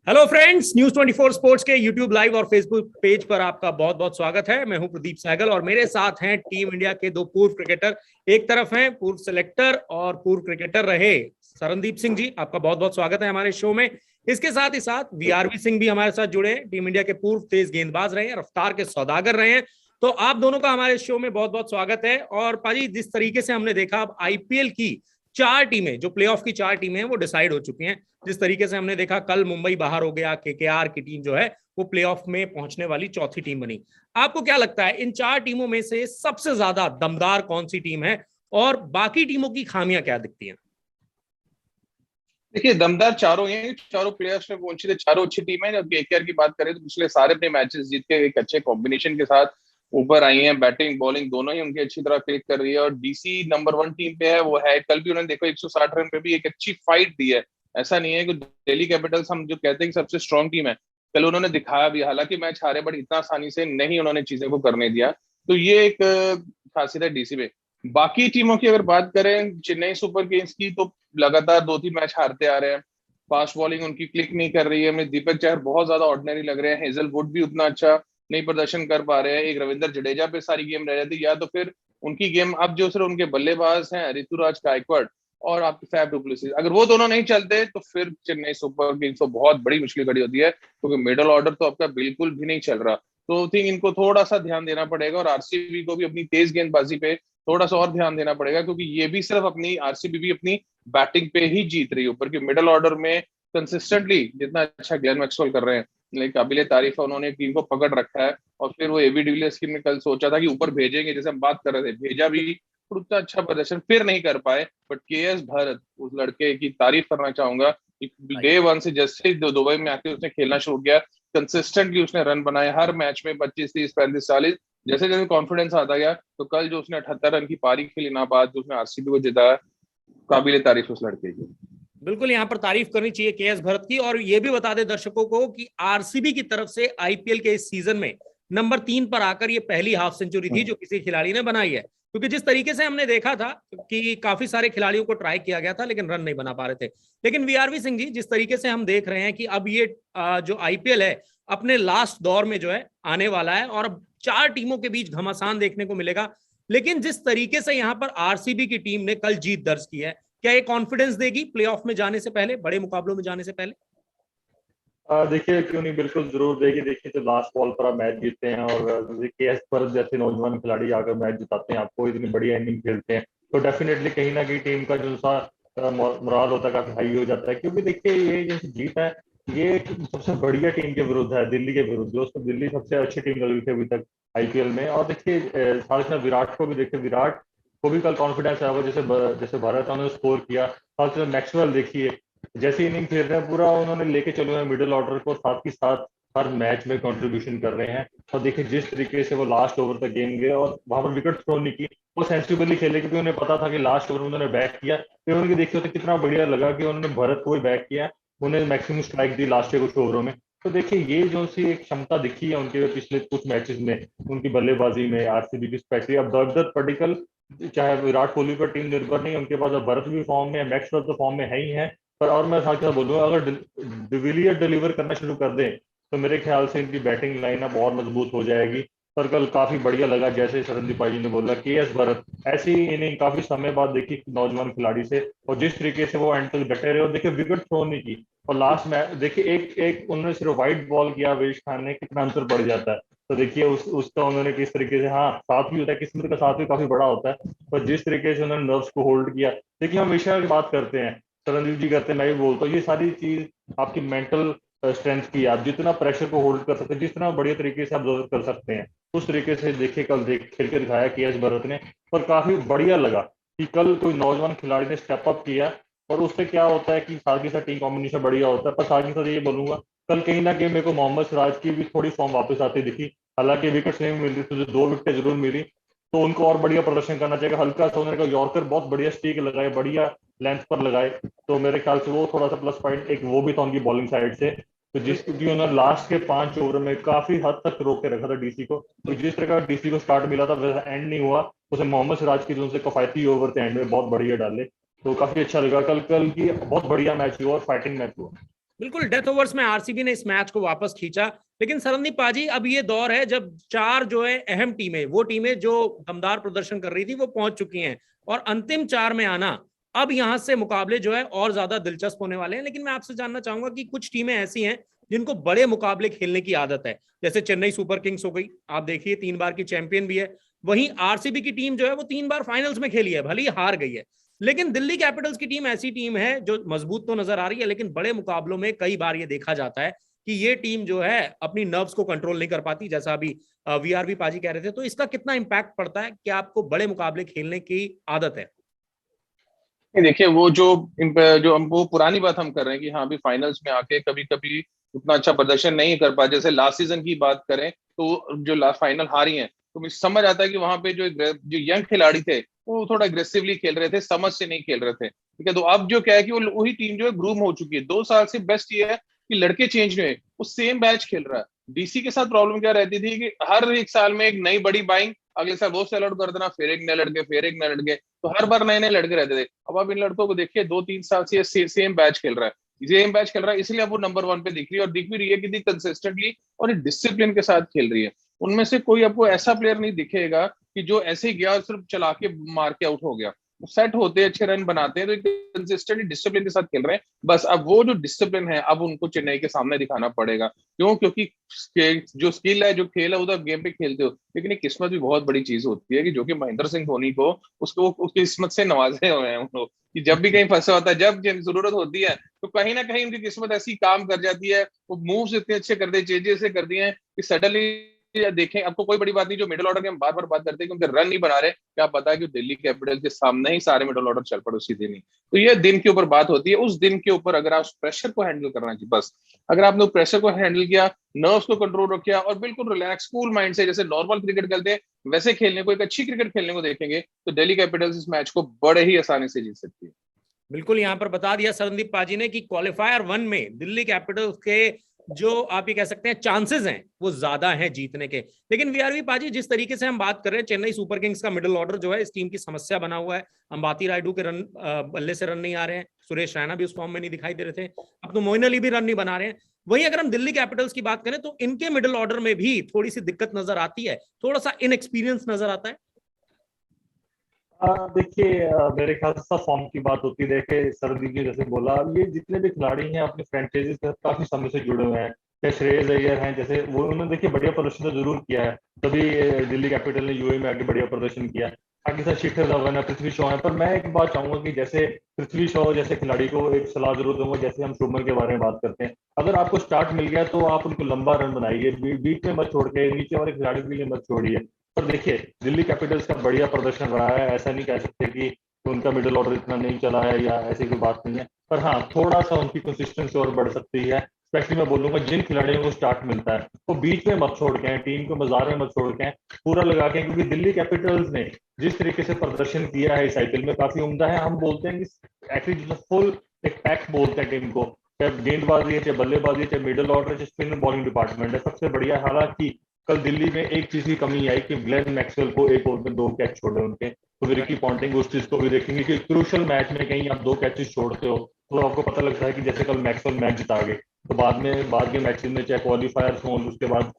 Hello friends, news 24 sports के YouTube live और Facebook page पर आपका बहुत बहुत स्वागत है। मैं हूं प्रदीप सहगल और मेरे साथ हैं टीम इंडिया के दो पूर्व क्रिकेटर। एक तरफ हैं पूर्व सिलेक्टर और पूर्व क्रिकेटर रहे शरणदीप सिंह जी, आपका बहुत बहुत स्वागत है हमारे शो में। इसके साथ ही साथ वीआरवी सिंह भी हमारे साथ जुड़े हैं, टीम इंडिया के पूर्व तेज गेंदबाज रहे हैं, रफ्तार के सौदागर रहे हैं। तो आप दोनों का हमारे शो में बहुत बहुत स्वागत है। और पाजी, जिस तरीके से हमने देखा, अब आईपीएल की चार टीमें, जो प्लेऑफ की चार टीमें हैं, वो डिसाइड हो चुकी हैं। जिस तरीके से हमने देखा, कल मुंबई बाहर हो गया, केकेआर की टीम जो है वो प्लेऑफ में पहुंचने वाली चौथी टीम बनी। आपको क्या लगता है, इन चार टीमों में से सबसे ज्यादा दमदार कौन सी टीम है और बाकी टीमों की खामियां क्या दिखती हैं? देखिए, दमदार चारों हैं। चारों प्लेयर्स में पहुंची थे, चारों अच्छी टीम है। जब केकेआर की बात करें तो पिछले सारे अपने मैचेस जीत के एक अच्छे कॉम्बिनेशन के साथ ऊपर आई हैं। बैटिंग बॉलिंग दोनों ही उनकी अच्छी तरह क्लिक कर रही है और डीसी नंबर वन टीम पे है। वो है, कल भी उन्होंने देखो 160 रन पे भी एक अच्छी फाइट दी है। ऐसा नहीं है कि दिल्ली कैपिटल्स हम जो कहते हैं कि सबसे स्ट्रॉन्ग टीम है, कल उन्होंने दिखाया भी। हालांकि मैच हारे बट इतना आसानी से नहीं उन्होंने चीजें को करने दिया। तो ये एक खासियत है डीसी में। बाकी टीमों की अगर बात करें, चेन्नई सुपर किंग्स की, तो लगातार दो तीन मैच हारते आ रहे हैं। फास्ट बॉलिंग उनकी क्लिक नहीं कर रही है। हमें दीपक चहर बहुत ज्यादा ऑर्डिनरी लग रहे हैं। हेजलवुड भी उतना अच्छा नहीं प्रदर्शन कर पा रहे हैं। एक रविंद्र जडेजा पे सारी गेम रह जाती, या तो फिर उनकी गेम अब जो सिर्फ उनके बल्लेबाज हैं ऋतुराज गायकवाड़ और आपके फैफ डु प्लेसिस, अगर वो दोनों नहीं चलते तो फिर चेन्नई सुपर किंग्स को बहुत बड़ी मुश्किल खड़ी होती है, क्योंकि मिडल ऑर्डर तो आपका बिल्कुल भी नहीं चल रहा। तो थिंक इनको थोड़ा सा ध्यान देना पड़ेगा और आरसीबी को भी अपनी तेज गेंदबाजी पे थोड़ा सा और ध्यान देना पड़ेगा, क्योंकि ये भी सिर्फ अपनी आरसीबी भी अपनी बैटिंग पे ही जीत रही है। ऊपर की मिडल ऑर्डर में कंसिस्टेंटली जितना अच्छा ग्लेन मैक्सवेल कर रहे हैं, लाइक काबिले तारीफ है, उन्होंने टीम को पकड़ रखा है। और फिर वो एबी डिविलियर्स की, कल सोचा था कि ऊपर भेजेंगे, जैसे हम बात कर रहे थे, भेजा भी और उतना अच्छा प्रदर्शन फिर नहीं कर पाए। बट केएस भरत, उस लड़के की तारीफ करना चाहूंगा। डे वन से जैसे ही दुबई में आके उसने खेलना शुरू किया, कंसिस्टेंटली उसने रन बनाए हर मैच में, 25, 30, 35, 40। जैसे जैसे कॉन्फिडेंस आता गया, तो कल जो उसने 78 रन की पारी खेली ना, बाद जो उसने आरसीबी को जिताया, काबिले तारीफ उस लड़के की। बिल्कुल, यहां पर तारीफ करनी चाहिए केएस भरत की। और ये भी बता दे दर्शकों को कि आरसीबी की तरफ से आईपीएल के इस सीजन में नंबर 3 पर आकर ये पहली हाफ सेंचुरी थी जो किसी खिलाड़ी ने बनाई है। क्योंकि जिस तरीके से हमने देखा था कि काफी सारे खिलाड़ियों को ट्राई किया गया था लेकिन रन नहीं बना पा रहे थे। लेकिन वीआरवी सिंह जी, जिस तरीके से हम देख रहे हैं कि अब ये जो आईपीएल है अपने लास्ट दौर में जो है आने वाला है और अब चार टीमों के बीच घमासान देखने को मिलेगा। लेकिन जिस तरीके से यहाँ पर आरसीबी की टीम ने कल जीत दर्ज की है, क्या ये कॉन्फिडेंस देगी प्लेऑफ में जाने से पहले, बड़े मुकाबलों में जाने से पहले? देखिए, क्यों नहीं, बिल्कुल जरूर देखिए। देखिए, जो लास्ट बॉल पर आप मैच जीतते हैं और देखिए एस पर जैसे नौजवान खिलाड़ी आकर मैच जिताते हैं, आपको इतनी बढ़िया इनिंग खेलते हैं, तो डेफिनेटली कहीं ना कहीं टीम का जो सा मोराल होता है काफी हाई हो जाता है। क्योंकि देखिए, ये जो जीत है, ये सबसे बढ़िया टीम के विरुद्ध है, दिल्ली के विरुद्ध, जो दिल्ली सबसे अच्छी टीम लगी थी अभी तक आईपीएल में। और देखिए साथ में विराट को भी देखिए, विराट को भी कल कॉन्फिडेंस आया, जैसे जैसे भारत ने स्कोर किया। साथ में मैक्सवेल देखिए, जैसे इनिंग खेल रहे हैं, पूरा उन्होंने लेके चले हुए मिडिल ऑर्डर को, साथ ही साथ हर मैच में कंट्रीब्यूशन कर रहे हैं। और देखिए जिस तरीके से वो लास्ट ओवर तक गेम गए और वहां पर विकेट थ्रो नहीं की, वो सेंसिबली खेले, क्योंकि उन्हें पता था कि लास्ट ओवर में उन्होंने बैक किया। फिर उनके देखते तो कितना बढ़िया लगा कि उन्होंने भरत को ही बैक किया, उन्हें मैक्सिमम स्ट्राइक दी लास्ट के कुछ ओवरों में। तो देखिए ये जो सी एक क्षमता दिखी है उनके पिछले कुछ मैचेस में, उनकी बल्लेबाजी में, आरसीबी की स्पेशली। अब दर्द पडिक्कल, चाहे विराट कोहली पर टीम निर्भर नहीं, उनके पास अब भरत भी फॉर्म में है, मैक्सवेल तो फॉर्म में है ही है। पर और मैं साथ साथ बोलूंगा, अगर डिविलियर डिलीवर करना शुरू कर दें तो मेरे ख्याल से इनकी बैटिंग लाइनअप और मजबूत हो जाएगी। पर कल काफी बढ़िया लगा, जैसे शरणदीप भाई जी ने बोला, केएस भरत ऐसी इनिंग काफी समय बाद देखी नौजवान खिलाड़ी से, और जिस तरीके से वो एंड तक डटे रहे, और देखिए विकेट थ्रो नहीं की। और लास्ट में देखिए एक एक उन्होंने सिर्फ वाइट बॉल किया, वेश खान ने, कितना अंतर बढ़ जाता है। तो देखिए उसका उन्होंने किस तरीके से, हाँ साथ भी होता है, किस्मत का साथ भी काफी बड़ा होता है, पर जिस तरीके से उन्होंने नर्व्स को होल्ड किया। देखिए हम हमेशा की बात करते हैं, तरनजीत जी करते हैं, मैं भी बोलता हूँ, ये सारी चीज आपकी मेंटल स्ट्रेंथ की। आप जितना प्रेशर को होल्ड कर सकते हैं, जितना बढ़िया तरीके से आप ऑब्जर्व कर सकते हैं, उस तरीके से देखिए कल खेल के दिखाया केएस भरत ने। और काफी बढ़िया लगा कि कल कोई नौजवान खिलाड़ी ने स्टेप अप किया। और उससे क्या होता है कि साथ ही साथ टीम कॉम्बिनेशन बढ़िया होता है। पर साथ ही साथ ये बोलूंगा, कल कहीं ना कहीं मेरे को मोहम्मद सिराज की भी थोड़ी फॉर्म वापस आती दिखी। हालांकि विकेट नहीं मिल रही, तो दो विकेट जरूर मिली, तो उनको और बढ़िया प्रदर्शन करना चाहिए। हल्का सा उन्होंने यॉर्कर बहुत बढ़िया स्टीक लगाए, बढ़िया लेंथ पर लगाए, तो मेरे ख्याल से वो थोड़ा सा प्लस पॉइंट एक वो भी था उनकी बॉलिंग साइड से। तो जिसकी उन्होंने लास्ट के 5 ओवर में काफी हद तक रोक के रखा था डीसी को। तो जिस तरह का डीसी को स्टार्ट मिला था वैसा एंड नहीं हुआ, उसे मोहम्मद सिराज की जो उनसे कफायती ओवर थे एंड में बहुत बढ़िया डाले। तो काफी अच्छा लगा, कल कल की बहुत बढ़िया मैच हुआ और फाइटिंग मैच हुआ। बिल्कुल डेथ ओवर्स में आरसीबी ने इस मैच को वापस खींचा। लेकिन सरनदीप पाजी, अब ये दौर है जब 4 जो है अहम टीमें, वो टीमें जो दमदार प्रदर्शन कर रही थी वो पहुंच चुकी हैं, और अंतिम 4 में आना, अब यहां से मुकाबले जो है और ज्यादा दिलचस्प होने वाले हैं। लेकिन मैं आपसे जानना चाहूंगा कि कुछ टीमें ऐसी हैं जिनको बड़े मुकाबले खेलने की आदत है, जैसे चेन्नई सुपर किंग्स हो गई, आप देखिए 3 बार की चैंपियन भी है। वहीं आरसीबी की टीम जो है वो 3 बार फाइनल्स में खेली है, भले ही हार गई है। लेकिन दिल्ली कैपिटल्स की टीम ऐसी टीम है जो मजबूत तो नजर आ रही है, लेकिन बड़े मुकाबलों में कई बार ये देखा जाता है कि ये टीम जो है अपनी नर्व्स को कंट्रोल नहीं कर पाती, जैसा अभी वीआरवी पाजी कह रहे थे। तो इसका कितना इंपैक्ट पड़ता है कि आपको बड़े मुकाबले खेलने की आदत है? देखिए, वो जो हम वो पुरानी बात हम कर रहे हैं कि हाँ भी फाइनल्स में आके कभी कभी उतना अच्छा प्रदर्शन नहीं कर पाए। जैसे लास्ट सीजन की बात करें तो जो लास्ट फाइनल हारी है, तो मुझे समझ आता है कि वहां पे जो यंग खिलाड़ी थे वो थोड़ा अग्रेसिवली खेल रहे थे, समझ से नहीं खेल रहे थे, ठीक है। तो अब जो क्या है कि वो वही टीम जो है ग्रूम हो चुकी है। 2 साल से बेस्ट ये है कि लड़के चेंज नहीं हुए, वो सेम बैच खेल रहा है। डीसी के साथ प्रॉब्लम क्या रहती थी कि हर एक साल में एक नई बड़ी बाइंग, अगले साल वो सेल आउट कर देना, फिर एक नए लड़के, फिर एक नए लड़के, तो हर बार नए नए लड़के रहते थे। अब आप इन लड़कों को देखिए 2-3 साल से सेम बैच खेल रहा है, सेम बैच खेल रहा है, इसलिए अब वो नंबर 1 पे दिख रही है, और दिख भी रही है कि कंसिस्टेंटली और डिसिप्लिन के साथ खेल रही है। उनमें से कोई आपको ऐसा प्लेयर नहीं दिखेगा कि जो ऐसे ही गया और सिर्फ चला के मार के आउट हो गया। सेट होते हैं, अच्छे रन बनाते हैं, तो कंसिस्टेंटली डिसिप्लिन के साथ खेल रहे हैं। बस अब वो जो डिसिप्लिन है अब उनको चेन्नई के सामने दिखाना पड़ेगा। क्यों? क्योंकि जो स्किल है, जो खेल है, वो तो आप गेम पे खेलते हो, लेकिन एक किस्मत भी बहुत बड़ी चीज होती है कि जो कि महेंद्र सिंह धोनी को उसको उसकी किस्मत से नवाजे हुए हैं उन लोग, कि जब भी कहीं फंसा होता है, जब जरूरत होती है, तो कहीं ना कहीं उनकी किस्मत ऐसी काम कर जाती है। वो मूव्स इतने अच्छे कर दिए, चेंजेस से कर दिए हैं कि सडनली देखें, आपको कोई बड़ी बात नहीं, जो मिडिल ऑर्डर की हम बार बार बात करते हैं कि उनके रन नहीं बना रहे, क्या पता है कि दिल्ली कैपिटल के सामने ही सारे मिडिल ऑर्डर चल पड़े उसी दिन ही। तो ये दिन के ऊपर बात होती है। उस दिन के ऊपर अगर आप प्रेशर को हैंडल करना चाहिए, बस अगर आपने प्रेशर को हैंडल किया, नर्व्स को कंट्रोल रखा और बिल्कुल रिलैक्स कूल माइंड से जैसे नॉर्मल क्रिकेट खेलते हैं वैसे खेलने को, एक अच्छी क्रिकेट खेलने को देखेंगे, तो दिल्ली कैपिटल्स इस मैच को बड़े ही आसानी से जीत सकती है। बिल्कुल, यहां पर बता दिया सरनदीप पाजी ने कि क्वालिफायर 1 में दिल्ली कैपिटल्स के जो आप ये कह सकते हैं चांसेस हैं वो ज्यादा हैं जीतने के। लेकिन वीआरवी पाजी, जिस तरीके से हम बात कर रहे हैं, चेन्नई सुपर किंग्स का मिडिल ऑर्डर जो है इस टीम की समस्या बना हुआ है। अंबाती रायडू के रन बल्ले से रन नहीं आ रहे हैं, सुरेश रैना भी उस फॉर्म में नहीं दिखाई दे रहे थे, अब तो मोइन अली भी रन नहीं बना रहे हैं। वहीं अगर हम दिल्ली कैपिटल्स की बात करें तो इनके मिडिल ऑर्डर में भी थोड़ी सी दिक्कत नजर आती है, थोड़ा सा इनएक्सपीरियंस नजर आता है। देखिए, मेरे ख्याल से सब फॉर्म की बात होती है। देखिए, सरदीप जी जैसे बोला, ये जितने भी खिलाड़ी हैं अपनी फ्रेंचाइजी से काफी समय से जुड़े हुए हैं। जैसे श्रेयस अय्यर हैं, जैसे वो उन्होंने देखिए बढ़िया प्रदर्शन तो जरूर किया है, तभी दिल्ली कैपिटल ने यूए में आके बढ़िया प्रदर्शन किया। बाकी सर शिखर धवन है, पृथ्वी शॉ है, पर मैं एक बात चाहूंगा कि जैसे पृथ्वी शॉ जैसे खिलाड़ी को एक सलाह जरूर दूंगा, जैसे हम शुभमन के बारे में बात करते हैं, अगर आपको स्टार्ट मिल गया तो आप उनको लंबा रन बनाइए, बीच में मत छोड़ के, नीचे वाले खिलाड़ी के लिए मत छोड़िए। पर देखिए, दिल्ली कैपिटल्स का बढ़िया प्रदर्शन रहा है, ऐसा नहीं कह सकते कि उनका मिडिल ऑर्डर इतना नहीं चला है या ऐसी कोई बात नहीं है। पर हाँ, थोड़ा सा उनकी कंसिस्टेंसी और बढ़ सकती है। स्पेशली मैं बोलूंगा जिन खिलाड़ियों को स्टार्ट मिलता है वो बीच में मत छोड़ के, टीम को बाजार में मत छोड़ के, पूरा लगा के, क्योंकि दिल्ली कैपिटल्स ने जिस तरीके से प्रदर्शन किया है इस आईपीएल में काफी उम्दा है। हम बोलते हैं कि एक्चुअली फुल एक पैक बोलते हैं टीम को, चाहे गेंदबाजी है, चाहे बल्लेबाजी है, चाहे मिडिल ऑर्डर, चाहे स्पिन बॉलिंग डिपार्टमेंट है, सबसे बढ़िया। हालांकि कल दिल्ली में एक चीज की कमी आई कि ग्लेन मैक्सवेल को एक ओवर में 2 कैच छोड़े उनके, तो रिकी पॉन्टिंग उस चीज को भी देखेंगे कि क्रूशल मैच में कहीं आप 2 कैचेस छोड़ते हो तो आपको पता लगता है कि जैसे कल मैक्सवेल मैच जिता गए, तो बाद के मैचेस में चाहे क्वालिफायर्स हों, उसके बाद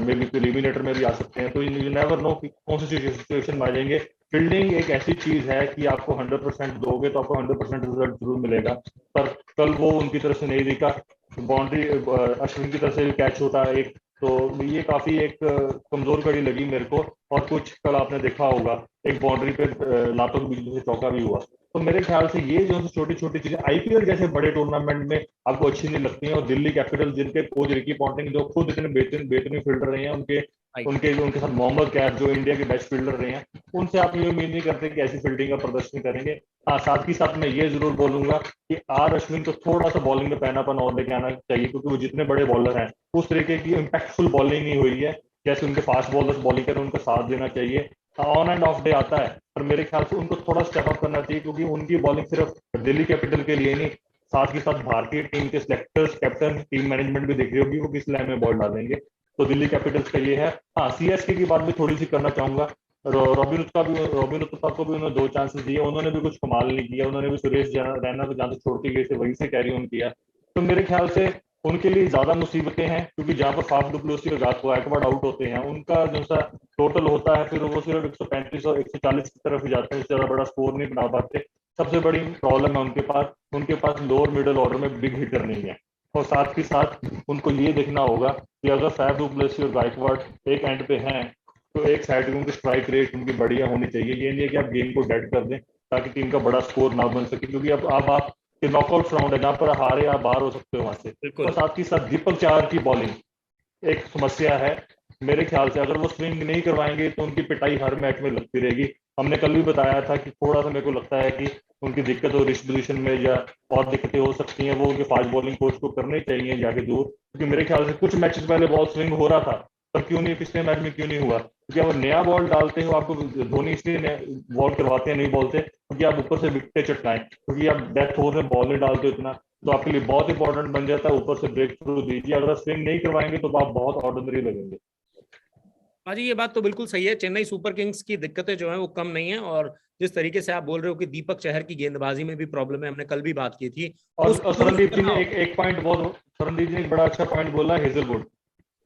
मे बी एलिमिनेटर में भी आ सकते हैं। तो यू नेवर नो कि कौन सी सिचुएशन में आ जाएंगे। फील्डिंग एक ऐसी चीज है कि आपको 100% दोगे तो आपको 100% रिजल्ट जरूर मिलेगा, पर कल वो उनकी तरफ से नहीं दिखा। बाउंड्री अश्विन की तरफ से भी कैच होता है एक, तो ये काफी एक कमजोर कड़ी लगी मेरे को। और कुछ कल आपने देखा होगा एक बाउंड्री पे लातों के बीच में से चौका भी हुआ। तो मेरे ख्याल से ये जो छोटी छोटी चीजें आईपीएल जैसे बड़े टूर्नामेंट में आपको अच्छी नहीं लगती हैं। और दिल्ली कैपिटल जिनके कोच रिकी पॉन्टिंग जो खुद इतने बेहतरीन फील्डर रहे हैं, उनके साथ मोहम्मद कैफ जो इंडिया के बेस्ट फील्डर रहे हैं, उनसे आप ये उम्मीद नहीं करते कि ऐसी फील्डिंग का प्रदर्शन करेंगे। हाँ, साथ ही साथ मैं ये जरूर बोलूंगा कि आर अश्विन को थोड़ा सा बॉलिंग में पैनापन और लेके आना चाहिए, क्योंकि वो जितने बड़े बॉलर हैं उस तरीके की इम्पैक्टफुल बॉलिंग नहीं हुई है जैसे उनके फास्ट बॉलर्स बॉलिंग करें, उनको साथ देना चाहिए। ऑन एंड ऑफ डे आता है, पर मेरे ख्याल से उनको थोड़ा स्टेप अप करना चाहिए, क्योंकि उनकी बॉलिंग सिर्फ दिल्ली कैपिटल के लिए नहीं, साथ ही साथ भारतीय टीम के सिलेक्टर्स, कैप्टन, टीम मैनेजमेंट भी देख रही होगी वो किस लाइन में बॉल डालेंगे। तो दिल्ली कैपिटल्स का ये है। हाँ, सीएसके की बात भी थोड़ी सी करना चाहूंगा। रॉबिन उत्तपा को भी उन्होंने 2 चांसेस दिए, उन्होंने भी कुछ कमाल नहीं किया। उन्होंने भी सुरेश रैना को जहां से छोड़ के गए थे वहीं से कैरी ऑन किया। तो मेरे ख्याल से उनके लिए ज्यादा मुसीबतें हैं, क्योंकि जहां पर फाफ डु प्लेसिस और गायकवाड आउट होते हैं, उनका जो सा टोटल होता है फिर वो सिर्फ 135 और 140 की तरफ ही जाते हैं, ज्यादा बड़ा स्कोर नहीं बना पाते। सबसे बड़ी प्रॉब्लम है उनके पास लोअर मिडिल ऑर्डर में बिग हिटर नहीं है। और साथ ही साथ उनको ये देखना होगा कि अगर फाफ डु प्लेसिस और गायकवाड एक एंड पे हैं, तो एक साइड में उनकी स्ट्राइक रेट उनकी बढ़िया होनी चाहिए। ये नहीं है कि आप गेम को डेड कर दें ताकि टीम का बड़ा स्कोर ना बन सके, क्योंकि अब आप कि नॉकआउट राउंड है जहां पर हारे आप बाहर हो सकते हो वहां से। और साथ ही साथ दीपक चाहर की बॉलिंग एक समस्या है मेरे ख्याल से। अगर वो स्विंग नहीं करवाएंगे तो उनकी पिटाई हर मैच में लगती रहेगी। हमने कल भी बताया था कि थोड़ा सा मेरे को लगता है कि उनकी दिक्कत हो रिस्ट पोजीशन में या और दिक्कतें हो सकती हैं, वो उनके फास्ट बॉलिंग कोच को करने चाहिए जाके दूर, क्योंकि मेरे ख्याल से कुछ मैचेस पहले बॉल स्विंग हो रहा था, पर क्यों नहीं पिछले मैच में क्यों नहीं हुआ? क्योंकि अब नया बॉल डालते हो, आपको धोनी इसलिए बॉल करवाते हैं, नहीं बोलते क्योंकि आप ऊपर से विकेटें चटकाएं, क्योंकि आप डेथ ओवर में बॉल नहीं डालते इतना, तो आपके लिए बहुत इंपॉर्टेंट बन जाता है ऊपर से ब्रेक थ्रू दीजिए। अगर स्विंग नहीं करवाएंगे तो आप बहुत ऑर्डिनरी लगेंगे। हाँ जी, ये बात तो बिल्कुल सही है। चेन्नई सुपर किंग्स की दिक्कतें जो हैं वो कम नहीं है, और जिस तरीके से आप बोल रहे हो कि दीपक चहर की गेंदबाजी में भी प्रॉब्लम है, हमने कल भी बात की थी। और शरणदीप जी ने एक पॉइंट बहुत शरणदीप जी ने एक बड़ा अच्छा पॉइंट बोला, हेजलवुड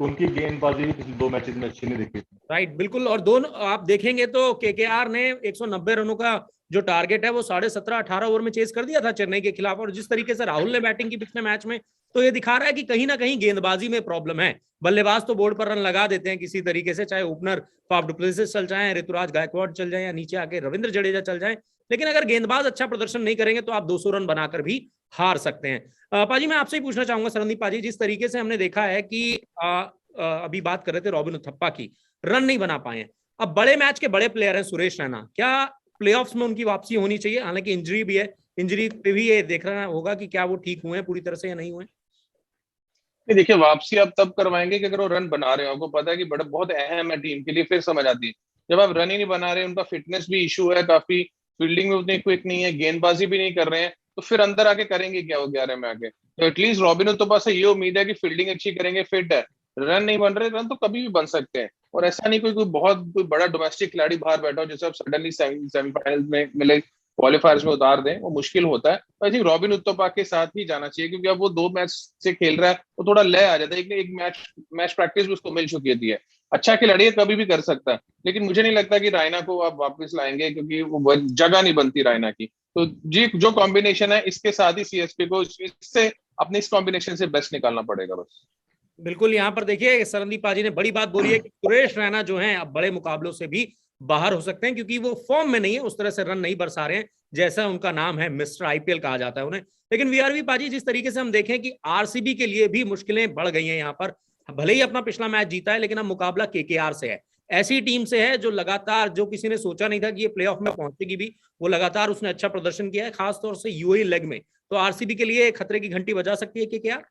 उनकी गेंदबाजी भी पिछले 2 मैचेस में अच्छी नहीं दिखी। राइट, बिल्कुल। और दोनों आप देखेंगे तो केकेआर ने 190 रनों का जो टारगेट है वो 17.5-18 ओवर में चेस कर दिया था चेन्नई के खिलाफ। और जिस तरीके से राहुल ने बैटिंग की पिछले मैच में, तो ये दिखा रहा है कि कहीं ना कहीं गेंदबाजी में प्रॉब्लम है। बल्लेबाज तो बोर्ड पर रन लगा देते हैं किसी तरीके से, चाहे ओपनर फाफ डु प्लेसिस चल जाए, ऋतुराज गायकवाड चल जाए, या नीचे आके रविंद्र जडेजा चल जाए, लेकिन अगर गेंदबाज अच्छा प्रदर्शन नहीं करेंगे तो आप 200 रन बनाकर भी हार सकते हैं। पाजी, मैं आपसे ही पूछना चाहूंगा सरनदीप पाजी, जिस तरीके से हमने देखा है कि अभी बात कर रहे थे रॉबिन उथप्पा की, रन नहीं बना पाए हैं। अब बड़े मैच के बड़े प्लेयर हैं सुरेश रैना, क्या प्लेऑफ्स में उनकी वापसी होनी चाहिए? हालांकि इंजरी भी है, इंजरी पे भी ये देखना होगा कि क्या वो ठीक हुए हैं पूरी तरह से या नहीं हुए। नहीं, देखिए वापसी आप तब करवाएंगे कि अगर वो रन बना रहे हो, आपको पता है कि बड़ा बहुत अहम है टीम के लिए, फिर समझ आती है। जब आप रन ही नहीं बना रहे, उनका फिटनेस भी इशू है काफी, फील्डिंग में उतने क्विक नहीं है, गेंदबाजी भी नहीं कर रहे हैं, तो फिर अंदर आके करेंगे क्या वो 11 में आके? तो एटलीस्ट रॉबिन उथप्पा से ये उम्मीद है कि फील्डिंग अच्छी करेंगे, फिट है। रन नहीं बन रहे, रन तो कभी भी बन सकते हैं। और ऐसा नहीं कोई बड़ा डोमेस्टिक खिलाड़ी बाहर बैठा हो जिसे आप सडनली सेमीफाइनल में मिले, क्वालिफायर्स में उतार दें, वो मुश्किल होता है। आई थिंक रॉबिन उथप्पा के साथ ही जाना चाहिए, क्योंकि अब वो 2 मैच से खेल रहा है तो थोड़ा लय आ जाता है। एक मैच प्रैक्टिस भी उसको मिल चुकी होती है। अच्छा खिलाड़ी है, कभी भी कर सकता है, लेकिन मुझे नहीं लगता कि रायना को आप वापस लाएंगे, क्योंकि वो जगह नहीं बनती रायना की। तो जी, जो कॉम्बिनेशन है इसके साथ ही सीएसके को इससे अपने इस कॉम्बिनेशन से बेस्ट निकालना पड़ेगा बस। बिल्कुल, यहाँ पर देखिए सरनदीप पाजी ने बड़ी बात बोली है कि सुरेश रैना जो है अब बड़े मुकाबलों से भी बाहर हो सकते हैं, क्योंकि वो फॉर्म में नहीं है, उस तरह से रन नहीं बरसा रहे हैं जैसा उनका नाम है, मिस्टर आईपीएल कहा जाता है उन्हें। लेकिन वीआरवी पाजी, जिस तरीके से हम देखें कि आरसीबी के लिए भी मुश्किलें बढ़ गई हैं यहाँ पर, भले ही अपना पिछला मैच जीता है, लेकिन अब मुकाबला केकेआर से है। ऐसी टीम से है जो लगातार, जो किसी ने सोचा नहीं था कि ये प्लेऑफ में पहुंचेगी भी, वो लगातार उसने अच्छा प्रदर्शन किया है, खासतौर से यूएई लेग में। तो आरसीबी के लिए खतरे की घंटी बजा सकती है केकेआर।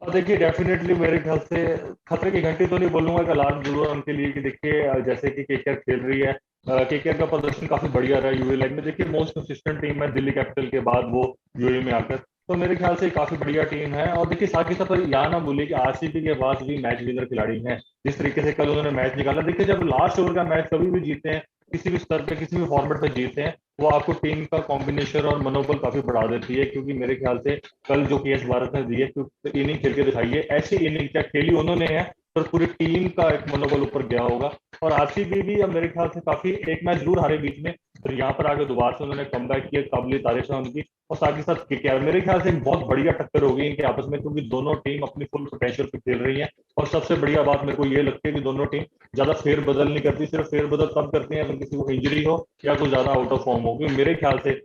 देखिए डेफिनेटली मेरे ख्याल से खतरे की घंटी तो नहीं बोलूंगा, कि अलार्म जरूर उनके लिए, कि देखिए जैसे कि केकेआर खेल रही है, केकेआर का प्रदर्शन काफी बढ़िया रहा है यूएई लाइग में। देखिए मोस्ट कंसिस्टेंट टीम है दिल्ली कैपिटल के बाद वो यूएई में आकर, तो मेरे ख्याल से काफी बढ़िया टीम है। और देखिए साथ ही साथ यहाँ ना भूलिए कि आरसीबी के पास भी मैच विनर खिलाड़ी हैं। जिस तरीके से कल उन्होंने मैच निकाला, देखिए जब लास्ट ओवर का मैच कभी भी जीते हैं, किसी भी स्तर पे किसी भी फॉर्मेट पे जीते हैं, वो आपको टीम का कॉम्बिनेशन और मनोबल काफी बढ़ा देती है। क्योंकि मेरे ख्याल से कल जो केएस भारत ने दी है, इनिंग खेल के दिखाई है, ऐसी इनिंग क्या खेली उन्होंने है, पर पूरी टीम का एक मनोबल ऊपर गया होगा। और आरसीबी भी अब मेरे ख्याल से काफी एक मैच जरूर हारे बीच में, फिर यहाँ पर आगे दोबारा से उन्होंने कमबैक किया, काबिल तारीफ है उनकी। और साथ ही साथ केकेआर, मेरे ख्याल से एक बहुत बढ़िया टक्कर होगी इनके आपस में, क्योंकि दोनों टीम अपनी फुल पोटेंशियल पे खेल रही है। और सबसे बढ़िया बात मेरे को ये लगती है कि दोनों टीम ज्यादा फेरबदल नहीं करती, सिर्फ फेरबदल तब करती है अगर किसी को इंजरी हो या कोई ज्यादा आउट ऑफ फॉर्म हो। क्योंकि मेरे ख्याल से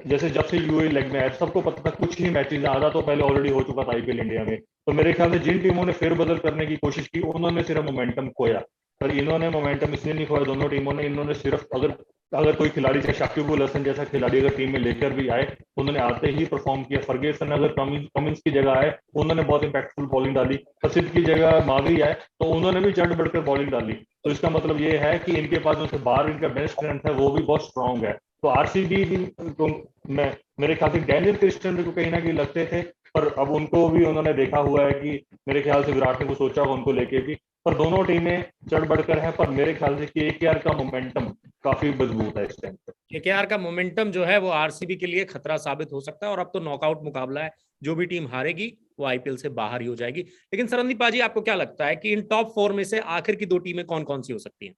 जैसे जब से यूएई लेग में आया, सबको पता था कुछ ही मैचेस, आधा तो पहले ऑलरेडी हो चुका था आईपीएल इंडिया में, तो मेरे ख्याल से जिन टीमों ने फेरबदल करने की कोशिश की उन्होंने सिर्फ मोमेंटम खोया। पर इन्होंने मोमेंटम इसलिए नहीं खोया दोनों टीमों ने, इन्होंने सिर्फ अगर कोई खिलाड़ी चाहे शाकिब अल हसन जैसा खिलाड़ी अगर टीम में लेकर भी आए, उन्होंने आते ही परफॉर्म किया। फर्गेसन अगर कमिंस की जगह आए, उन्होंने बहुत इंपैक्टफुल बॉलिंग डाली। प्रसिद्ध की जगह मावी आए तो उन्होंने भी चढ़ बढ़कर बॉलिंग डाली। तो इसका मतलब ये है कि इनके पास जो बाहर इनका बेस्ट स्ट्रेंथ है वो भी बहुत स्ट्रांग है। तो आरसीबी तो मेरे ख्याल से डैनियल क्रिस्टन को कहीं ना कहीं लगते थे, पर अब उनको भी उन्होंने देखा हुआ है कि मेरे ख्याल से विराट ने को सोचा होगा उनको लेके भी। पर दोनों टीमें चढ़ बढ़कर हैं, पर मेरे ख्याल से केकेआर का मोमेंटम काफी मजबूत है इस टाइम पे। केकेआर का मोमेंटम जो है वो आरसीबी के लिए खतरा साबित हो सकता है। और अब तो नॉकआउट मुकाबला है, जो भी टीम हारेगी वो आईपीएल से बाहर ही हो जाएगी। लेकिन सरनदीप पाजी, आपको क्या लगता है कि इन टॉप 4 में से आखिर की 2 टीमें कौन कौन सी हो सकती हैं?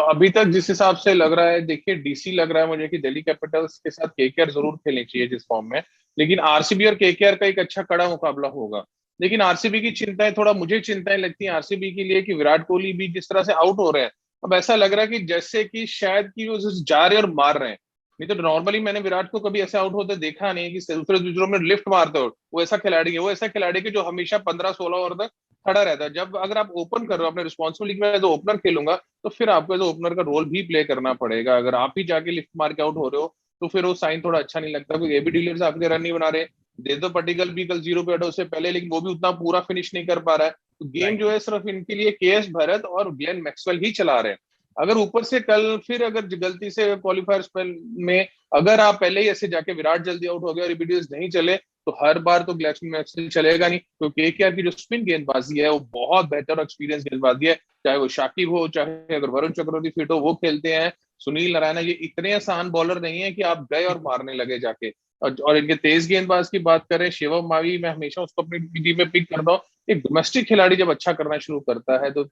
अभी तक जिस हिसाब से लग रहा है, देखिए डीसी लग रहा है मुझे कि दिल्ली कैपिटल्स के साथ केकेआर जरूर खेलनी चाहिए जिस फॉर्म में। लेकिन आरसीबी और केकेआर का एक अच्छा कड़ा मुकाबला होगा। लेकिन आरसीबी की चिंताएं, थोड़ा मुझे चिंताएं लगती हैं आरसीबी के लिए कि विराट कोहली भी जिस तरह से आउट हो रहे हैं, अब ऐसा लग रहा है कि जैसे कि शायद कि वो जा रहे और मार रहे हैं। नहीं तो नॉर्मली मैंने विराट को कभी ऐसे आउट होते देखा नहीं कि दूसरे दूसरों में लिफ्ट मारते हो। वो ऐसा खिलाड़ी है, वो ऐसा खिलाड़ी है जो हमेशा 15-16 ओवर तक खड़ा रहता है। जब अगर आप ओपन कर रहे हो, अपने रिस्पॉन्सिबिलिटी में एज ओपनर खेलूंगा, तो फिर आपको एज ओपनर का रोल भी प्ले करना पड़ेगा। अगर आप ही जाके लिफ्ट मार के आउट हो रहे हो तो फिर वो साइन थोड़ा अच्छा नहीं लगता, क्योंकि एबी डिविलियर्स आपके रन नहीं बना रहे। देवदत्त पट्टिकल भी कल 0 पे आउट उससे पहले, लेकिन वो भी उतना पूरा फिनिश नहीं कर पा रहा है। तो गेम राइट। जो है सिर्फ इनके लिए केएस भरत और ग्लेन मैक्सवेल ही चला रहे हैं। अगर ऊपर से कल फिर अगर गलती से क्वालिफायर स्पेल में अगर आप पहले ही ऐसे जाके विराट जल्दी आउट हो गया और एबी डिविलियर्स नहीं चले, तो हर बार तो ग्लेन मैक्सवेल चलेगा नहीं। तो केकेआर की जो स्पिन गेंदबाजी है वो बहुत बेहतर और एक्सपीरियंस गेंदबाजी है। चाहे वो शाकिब हो, चाहे अगर वरुण चक्रवर्ती फिट हो, वो खेलते हैं। सुनील नारायण, ये इतने आसान बॉलर नहीं है कि आप गए और मारने लगे जाके। और इनके तेज गेंदबाज की बात करें, शिवम मावी, मैं हमेशा उसको अपनी टीम में पिक करता हूँ। एक डोमेस्टिक खिलाड़ी जब अच्छा करना शुरू करता है तो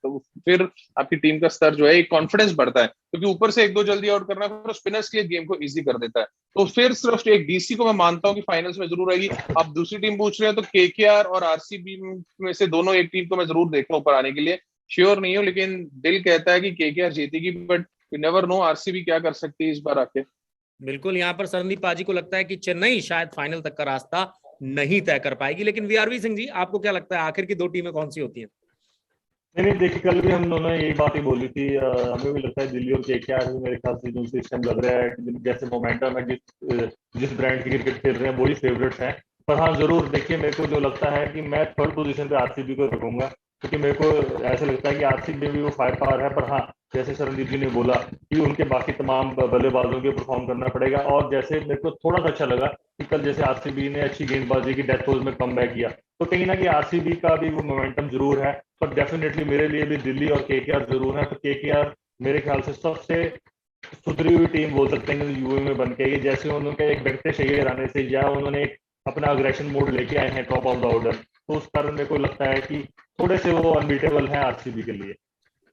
फिर आपकी टीम का स्तर जो है एक कॉन्फिडेंस बढ़ता है, क्योंकि ऊपर से 1-2 जल्दी आउट करना फिर स्पिनर्स के लिए गेम को इजी कर देता है। तो फिर सिर्फ एक डीसी को मैं मानता हूँ कि फाइनल्स में जरूर आएगी। आप दूसरी टीम पूछ रहे हैं तो केकेआर और आरसीबी में से दोनों एक टीम को मैं जरूर देखता हूँ ऊपर आने के लिए। श्योर नहीं हूँ, लेकिन दिल कहता है कि केकेआर जीतेगी, but you never know RCB क्या कर सकती है इस बार आके। बिल्कुल, यहाँ पर सरनदीप पाजी को लगता है कि चेन्नई शायद फाइनल तक का रास्ता नहीं तय कर पाएगी। लेकिन वीआरवी सिंह जी, आपको क्या लगता है आखिर की 2 टीमें कौन सी होती हैं? नहीं नहीं, देखिए कल भी हम दोनों ने यही बात ही बोली थी। हमें भी लगता है दिल्ली और केकेआर भी मेरे ख्याल से जो सिस्टम लग रहा है कि जैसे मोमेंटम है, जिस ब्रांड की क्रिकेट खेल रहे हैं वही फेवरेट्स हैं। पर हाँ जरूर देखिए, मेरे को जो लगता है कि मैं थर्ड पोजीशन पे आरसीबी को रखूंगा, क्योंकि मेरे को ऐसा लगता है कि आरसीबी में भी वो फायर पावर है। पर हाँ, जैसे शरणदीप जी ने बोला कि उनके बाकी तमाम बल्लेबाजों के परफॉर्म करना पड़ेगा। और जैसे मेरे को थोड़ा सा अच्छा लगा कि कल जैसे आरसीबी ने अच्छी गेंदबाजी की, डेथ ओवर्स में कम बैक किया, तो कहीं ना कहीं आरसीबी का भी वो मोमेंटम जरूर है। पर डेफिनेटली मेरे लिए भी दिल्ली और केकेआर जरूर है। तो केकेआर मेरे ख्याल से सबसे सुधरी हुई टीम बोल सकते हैं यूए में बन के। ये जैसे उन्होंने एक वेंकटेश अय्यर आने से, या उन्होंने एक अपना अग्रेशन मोड लेके आए हैं टॉप ऑफ द ऑर्डर, तो उस कारण मेरे को लगता है कि थोड़े से वो अनबीटेबल है आरसीबी के लिए।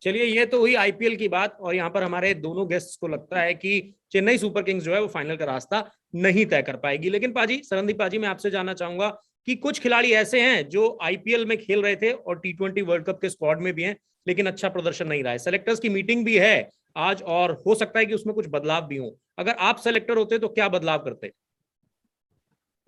चलिए, ये तो हुई आईपीएल की बात, और यहाँ पर हमारे दोनों गेस्ट्स को लगता है कि चेन्नई सुपर किंग्स जो है वो फाइनल का रास्ता नहीं तय कर पाएगी। लेकिन पाजी, सरनदीप पाजी, मैं आपसे जानना चाहूंगा कि कुछ खिलाड़ी ऐसे हैं जो आईपीएल में खेल रहे थे और टी20 वर्ल्ड कप के स्क्वाड में भी हैं, लेकिन अच्छा प्रदर्शन नहीं रहा है। सेलेक्टर्स की मीटिंग भी है आज, और हो सकता है कि उसमें कुछ बदलाव भी हो। अगर आप सेलेक्टर होते तो क्या बदलाव करते?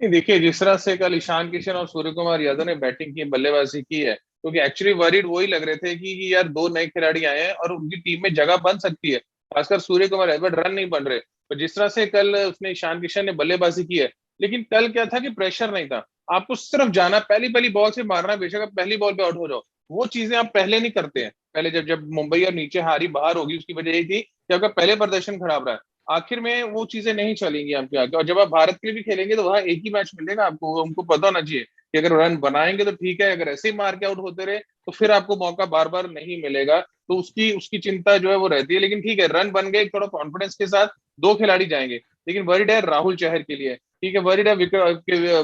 नहीं, देखिए जिस तरह से कल ईशान किशन और सूर्य कुमार यादव ने बैटिंग की, बल्लेबाजी की है, क्योंकि एक्चुअली वरीड वही लग रहे थे कि यार 2 नए खिलाड़ी आए हैं और उनकी टीम में जगह बन सकती है, खासकर सूर्य कुमार यादव, रन नहीं बन रहे। तो जिस तरह से कल उसने ईशान किशन ने बल्लेबाजी की है, लेकिन कल क्या था कि प्रेशर नहीं था। आपको सिर्फ जाना, पहली पहली बॉल से मारना, बेशक आप पहली बॉल पे आउट हो जाओ, वो चीजें आप पहले नहीं करते हैं। पहले जब जब मुंबई और नीचे हारी बाहर होगी, उसकी वजह यही थी कि आपका पहले प्रदर्शन खराब रहा है। आखिर में वो चीजें नहीं चलेंगी आपके आगे। और जब आप भारत के लिए भी खेलेंगे तो वहां एक ही मैच मिलेगा आपको, वो हमको पता होना चाहिए कि अगर रन बनाएंगे तो ठीक है, अगर ऐसे ही मार के आउट होते रहे तो फिर आपको मौका बार बार नहीं मिलेगा। तो उसकी उसकी चिंता जो है वो रहती है। लेकिन ठीक है, रन बन गए, थोड़ा कॉन्फिडेंस के साथ 2 खिलाड़ी जाएंगे। लेकिन वरीड है राहुल चहर के लिए, ठीक है, वरीड है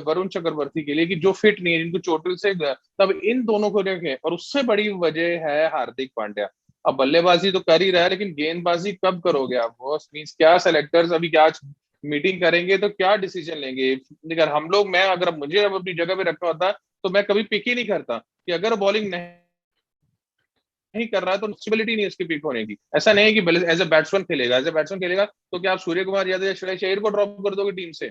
वरुण चक्रवर्ती के लिए, कि जो फिट नहीं है, जिनको चोटिल से, तब इन दोनों को देखें। और उससे बड़ी वजह है हार्दिक पांड्या। अब बल्लेबाजी तो कर ही रहा है, लेकिन गेंदबाजी कब करोगे आप? वो मींस क्या सेलेक्टर्स अभी क्या मीटिंग करेंगे तो क्या डिसीजन लेंगे? अगर हम लोग, मैं अगर मुझे अब अपनी जगह पे रखा होता तो मैं कभी पिक ही नहीं करता कि अगर बॉलिंग नहीं कर रहा है तो पॉसिबिलिटी नहीं उसकी पिक होने की। ऐसा नहीं है कि एज ए बैट्समैन खेलेगा, एज ए बैट्समैन खेलेगा तो क्या आप सूर्य कुमार यादव या श्रेयस अय्यर को ड्रॉप कर दोगे टीम से?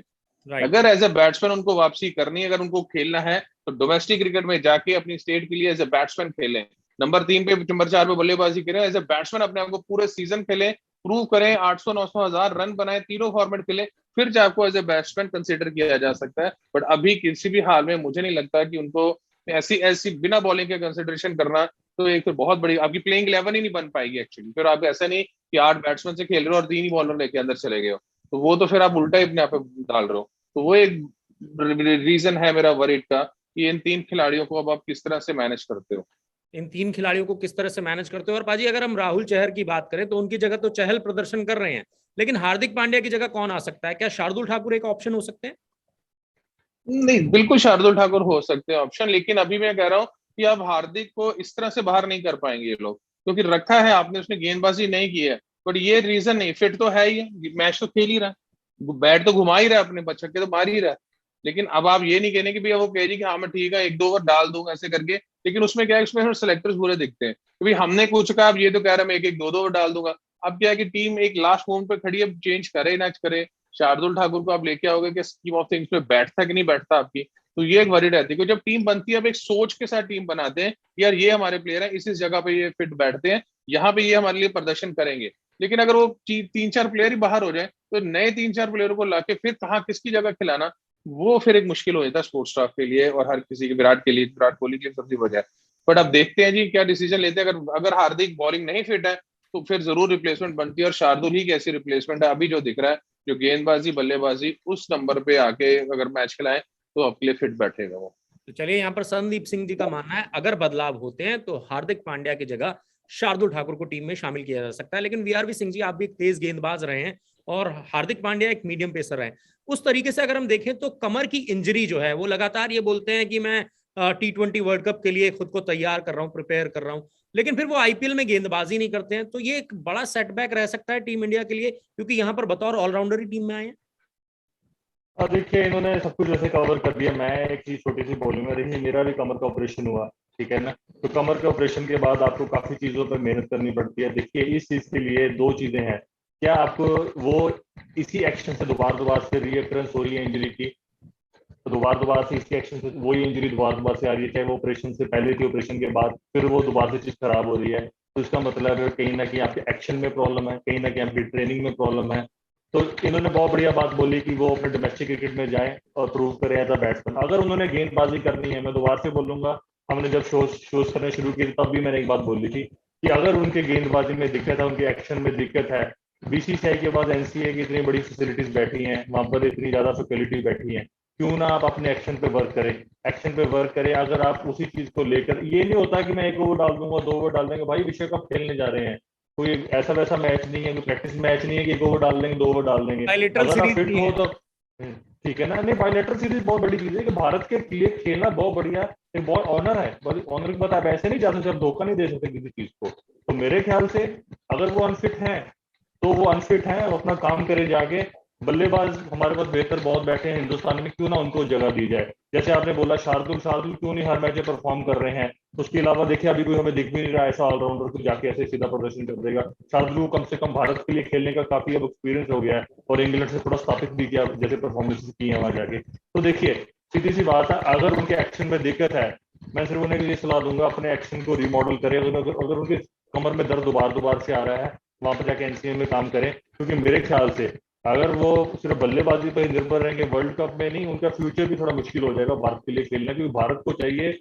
राइट। अगर एज ए बैट्समैन उनको वापसी करनी है, अगर उनको खेलना है, तो डोमेस्टिक क्रिकेट में जाके अपनी स्टेट के लिए एज ए बैट्समैन खेलें। नंबर 3 पे, नंबर 4 पे बल्लेबाजी करें, एज ए बैट्समैन अपने आप को पूरे सीजन खेलें, प्रूव करें, 800 900 हजार रन बनाए, तीनों फॉर्मेट खेलें, फिर जो आपको एज ए बैट्समैन कंसिडर किया जा सकता है। बट अभी किसी भी हाल में मुझे नहीं लगता कि उनको ऐसी ऐसी बिना बॉलिंग के कंसिडरेशन करना, तो एक तो बहुत बड़ी आपकी प्लेइंग 11 ही नहीं बन पाएगी एक्चुअली। फिर आप ऐसा नहीं कि 8 बैट्समैन से खेल रहे हो और 3 ही बॉलर लेके अंदर चले गए हो, तो वो तो फिर आप उल्टा ही अपने आप पे डाल रहे हो। तो वो एक रीजन है मेरा वरीड का, कि इन 3 खिलाड़ियों को अब आप किस तरह से मैनेज करते हो। इन 3 खिलाड़ियों को किस तरह से मैनेज करते हो? और पाजी, अगर हम राहुल चहर की बात करें तो उनकी जगह तो चहल प्रदर्शन कर रहे हैं, लेकिन हार्दिक पांड्या की जगह कौन आ सकता है? क्या शार्दुल ठाकुर एक ऑप्शन हो सकते हैं? नहीं, बिल्कुल शार्दुल ठाकुर हो सकते हैं ऑप्शन, लेकिन अभी मैं कह रहा हूँ कि अब हार्दिक को इस तरह से बाहर नहीं कर पाएंगे ये लोग, क्योंकि रखा है आपने, उसने गेंदबाजी नहीं की है। बट ये रीजन नहीं, फिट तो है ही है, मैच तो खेल ही रहा है, बैट तो घुमा ही रहा है, अपने बच्चे के तो मार ही रहा है। लेकिन अब आप ये नहीं कहने कि भैया वो कह रही कि हाँ मैं ठीक है एक दो ओवर डाल दूंगा ऐसे करके। लेकिन उसमें क्या है, उसमें सिलेक्टर्स बुरे दिखते हैं कि भाई हमने कुछ कहा, अब ये तो कह रहा है मैं एक एक दो दो ओवर डाल दूंगा। अब क्या है कि टीम एक लास्ट मोमेंट पे खड़ी है, चेंज करे ना करे। शार्दुल ठाकुर को आप लेके आओगे कि स्कीम ऑफ थिंग्स पे बैठता कि नहीं बैठता आपकी, तो ये एक वरी रहती है। क्योंकि जब टीम बनती है, अब एक सोच के साथ टीम बनाते हैं, यार ये हमारे प्लेयर हैं, इस जगह पे ये फिट बैठते हैं, यहाँ पे ये हमारे लिए प्रदर्शन करेंगे। लेकिन अगर वो तीन चार प्लेयर ही बाहर हो जाए, तो नए तीन चार प्लेयरों को लाके फिर कहाँ किसकी जगह खिलाना, वो फिर एक मुश्किल हो जाता है स्पोर्ट्स स्टाफ के लिए और हर किसी के, विराट के लिए, विराट कोहली के लिए सबसे वजह है। बट अब देखते हैं जी क्या डिसीजन लेते हैं। अगर अगर हार्दिक बॉलिंग नहीं फिट है, तो फिर जरूर रिप्लेसमेंट बनती है, और शार्दुल ही कैसी रिप्लेसमेंट है अभी जो दिख रहा है, जो गेंदबाजी बल्लेबाजी उस नंबर पे आके अगर मैच खिलाए तो आपके लिए फिट बैठेगा वो। तो चलिए, यहाँ पर संदीप सिंह जी का मानना है अगर बदलाव होते हैं तो हार्दिक पांड्या की जगह शार्दुल ठाकुर को टीम में शामिल किया जा सकता है। लेकिन वीआरवी सिंह जी, आप भी एक तेज गेंदबाज रहे हैं और हार्दिक पांड्या एक मीडियम पेसर है। उस तरीके से अगर हम देखें तो कमर की इंजरी जो है, वो लगातार ये बोलते हैं कि मैं T20 वर्ल्ड कप के लिए खुद को तैयार कर रहा हूँ, प्रिपेयर कर रहा हूँ, लेकिन फिर वो आईपीएल में गेंदबाजी नहीं करते हैं। तो ये एक बड़ा सेटबैक रह सकता है टीम इंडिया के लिए, क्योंकि यहाँ पर बतौर ऑलराउंडर ही टीम में आए हैं। देखिए इन्होंने सब कुछ वैसे कवर कर दिया। मैं एक चीज छोटी सी बोलूंगा, देखिए मेरा भी कमर का ऑपरेशन हुआ, ठीक है ना। तो कमर के ऑपरेशन के बाद आपको काफी चीजों पर मेहनत करनी पड़ती है। देखिए इस चीज के लिए दो चीजें हैं, क्या आपको वो इसी एक्शन से दोबारा दोबारा से रीअकरेंस हो रही है इंजरी की, तो दोबारा दोबारा से इसी एक्शन से वही इंजरी दोबारा दोबारा से आ रही है, चाहे वो ऑपरेशन से पहले थी, ऑपरेशन के बाद फिर वो दोबारा से चीज खराब हो रही है, तो इसका मतलब है कहीं ना कहीं आपके एक्शन में प्रॉब्लम है, कहीं ना कहीं आपकी ट्रेनिंग में प्रॉब्लम है। तो इन्होंने बहुत बढ़िया बात बोली कि वो अपने डोमेस्टिक क्रिकेट में जाए और प्रूव करें एज अ बैट्समैन। अगर उन्होंने गेंदबाजी करनी है, मैं दोबारा से बोलूंगा, हमने जब शोज करने शुरू किए तब भी मैंने एक बात बोली थी कि अगर उनके गेंदबाजी में दिक्कत है, उनके एक्शन में दिक्कत है, बीसीसीआई के पास एनसीए की इतनी बड़ी फैसिलिटीज बैठी हैं, वहां पर इतनी ज्यादा फैसिलिटी बैठी हैं, क्यों ना आप अपने एक्शन पे वर्क करें। एक्शन पे वर्क करें, अगर आप उसी चीज को लेकर, ये नहीं होता कि मैं एक ओवर डाल दूंगा, दो ओवर डाल देंगे, भाई विश्व कप खेलने जा रहे हैं, कोई ऐसा वैसा मैच नहीं है, कोई प्रैक्टिस मैच नहीं है कि एक ओवर डाल देंगे, दो ओवर डाल देंगे। बायलैटरल अगर आप सीरीज फिट नहीं हो है। तो ठीक है ना। नहीं, बायलैटरल सीरीज बहुत बड़ी चीज है कि भारत के लिए खेलना बहुत बढ़िया, एक बहुत ऑनर है, बहुत ऑनर की बात। आप ऐसे नहीं जा सकते, आप धोखा नहीं दे सकते किसी चीज को। तो मेरे ख्याल से अगर वो अनफिट है तो वो अनफिट है, वो अपना काम करे जाके। बल्लेबाज हमारे पास बेहतर बहुत बैठे हैं हिंदुस्तान में, क्यों ना उनको जगह दी जाए। जैसे आपने बोला शार्दुल शार्दुल क्यों नहीं हर मैच में परफॉर्म कर रहे हैं। उसके अलावा देखिए अभी कोई हमें दिख भी नहीं रहा ऐसा ऑलराउंडर को जाके ऐसे सीधा प्रदर्शन कर देगा। शार्दुल को कम से कम भारत के लिए खेलने का काफी अब एक्सपीरियंस हो गया है, और इंग्लैंड से थोड़ा स्थापित भी किया जैसे परफॉर्मेंस की है वहां जाके। तो देखिए सीधी सी बात है, अगर उनके एक्शन में दिक्कत है, मैं सिर्फ उन्हें ये सलाह दूंगा अपने एक्शन को रिमॉडल करें। अगर उनके कमर में दर्द दोबारा दोबारा से आ रहा है, वहां पर जाके एनसीए में काम करें। क्योंकि मेरे ख्याल से अगर वो सिर्फ बल्लेबाजी पर ही निर्भर रहेंगे, वर्ल्ड कप में नहीं, उनका फ्यूचर भी थोड़ा मुश्किल हो जाएगा भारत के लिए खेलना। क्योंकि भारत को चाहिए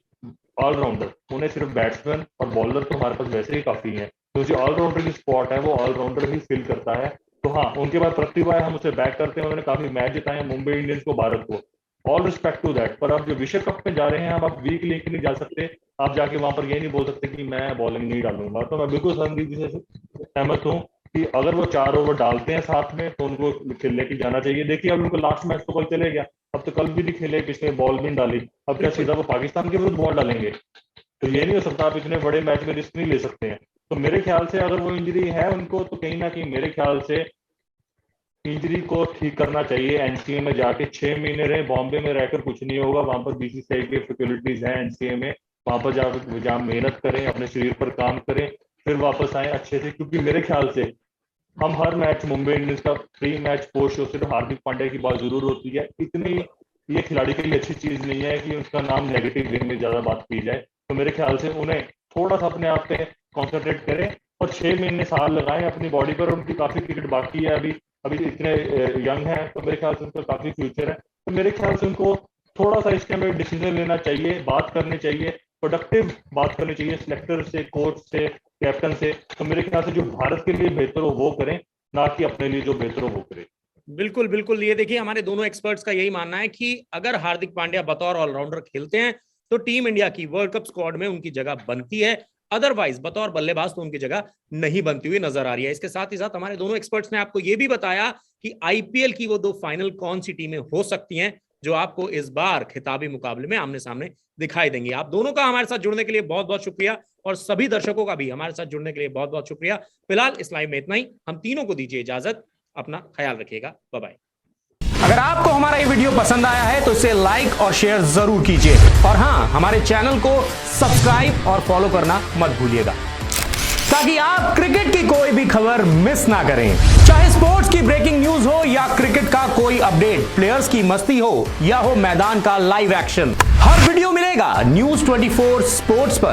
ऑलराउंडर, उन्हें सिर्फ बैट्समैन और बॉलर तो हमारे पास वैसे ही काफी है। तो जो ऑलराउंडर की स्पॉट है वो ऑलराउंडर ही फिल करता है। तो हाँ, उनके पास प्रतिभा है, हम उसे बैक करते हैं, उन्होंने काफी मैच जिताए हैं मुंबई इंडियंस को, भारत को, ऑल रिस्पेक्ट टू दैट। पर अब जो विश्व कप में जा रहे हैं, अब आप वीक लेके नहीं जा सकते। आप जाके वहां पर ये नहीं बोल सकते कि मैं बॉलिंग नहीं डालूंगा। तो मैं बिल्कुल संदीप जी से सहमत हूँ कि अगर वो चार ओवर डालते हैं साथ में तो उनको खेलने की जाना चाहिए। देखिए अब उनको लास्ट मैच तो कल चले गया, अब तो कल भी नहीं खेले, पिछले बॉल भी नहीं डाली, अब क्या सीधा वो पाकिस्तान के विरुद्ध बॉल डालेंगे? तो ये नहीं हो सकता, आप इतने बड़े मैच में रिस्क नहीं ले सकते हैं। तो मेरे ख्याल से अगर वो इंजरी है उनको, तो कहीं ना कहीं मेरे ख्याल से इंजरी को ठीक करना चाहिए। एनसीए में जाके 6 महीने रहे, बॉम्बे में रहकर कुछ नहीं होगा, वहां पर बीसीसीआई की फैसिलिटीज हैं एनसीए में, वहां पर जाकर जहाँ मेहनत करें, अपने शरीर पर काम करें, फिर वापस आए अच्छे से। क्योंकि मेरे ख्याल से हम हर मैच मुंबई इंडियंस का प्री मैच पोस्ट शो सिर्फ हार्दिक पांड्या की बात जरूर होती है, इतनी ये खिलाड़ी के लिए अच्छी चीज नहीं है कि उसका नाम नेगेटिव वे में ज्यादा बात की जाए। तो मेरे ख्याल से उन्हें थोड़ा सा अपने आप पे कॉन्सेंट्रेट करें और 6 महीने साल लगाएं अपनी बॉडी पर। उनकी काफी क्रिकेट बाकी है अभी, अभी इतने यंग है, तो मेरे ख्याल से उनका काफी फ्यूचर है। तो मेरे ख्याल से उनको थोड़ा सा इसके अंदर डिसीजन लेना चाहिए, बात करनी चाहिए, प्रोडक्टिव बात करनी चाहिए सिलेक्टर से, कोच से, कैप्टन से। तो मेरे ख्याल से जो भारत के लिए बेहतर हो वो करें, ना कि अपने लिए जो बेहतर हो वो करें। बिल्कुल बिल्कुल, ये देखिए हमारे दोनों एक्सपर्ट्स का यही मानना है कि अगर हार्दिक पांड्या बतौर ऑलराउंडर खेलते हैं तो टीम इंडिया की वर्ल्ड कप स्क्वाड में उनकी जगह बनती है, अदरवाइज बतौर बल्लेबाज तो उनकी जगह नहीं बनती हुई नजर आ रही है। इसके साथ ही साथ हमारे दोनों एक्सपर्ट्स ने आपको यह भी बताया कि आईपीएल की वो दो फाइनल कौन सी टीमें हो सकती हैं जो आपको इस बार खिताबी मुकाबले में आमने सामने दिखाई देंगी। आप दोनों का हमारे साथ जुड़ने के लिए बहुत बहुत शुक्रिया और सभी दर्शकों का भी हमारे साथ जुड़ने के लिए बहुत बहुत शुक्रिया। फिलहाल इस लाइव में इतना ही। हम तीनों को दीजिए इजाजत। अपना ख्याल रखिएगा। Bye bye. अगर आपको हमारा ये वीडियो पसंद आया है तो इसे लाइक और शेयर जरूर कीजिए और हाँ, हमारे चैनल को सब्सक्राइब और फॉलो करना मत भूलिएगा ताकि आप क्रिकेट की कोई भी खबर मिस ना करें। चाहे स्पोर्ट्स की ब्रेकिंग न्यूज हो या क्रिकेट का कोई अपडेट, प्लेयर्स की मस्ती हो या हो मैदान का लाइव एक्शन, हर वीडियो मिलेगा News 24 स्पोर्ट्स पर।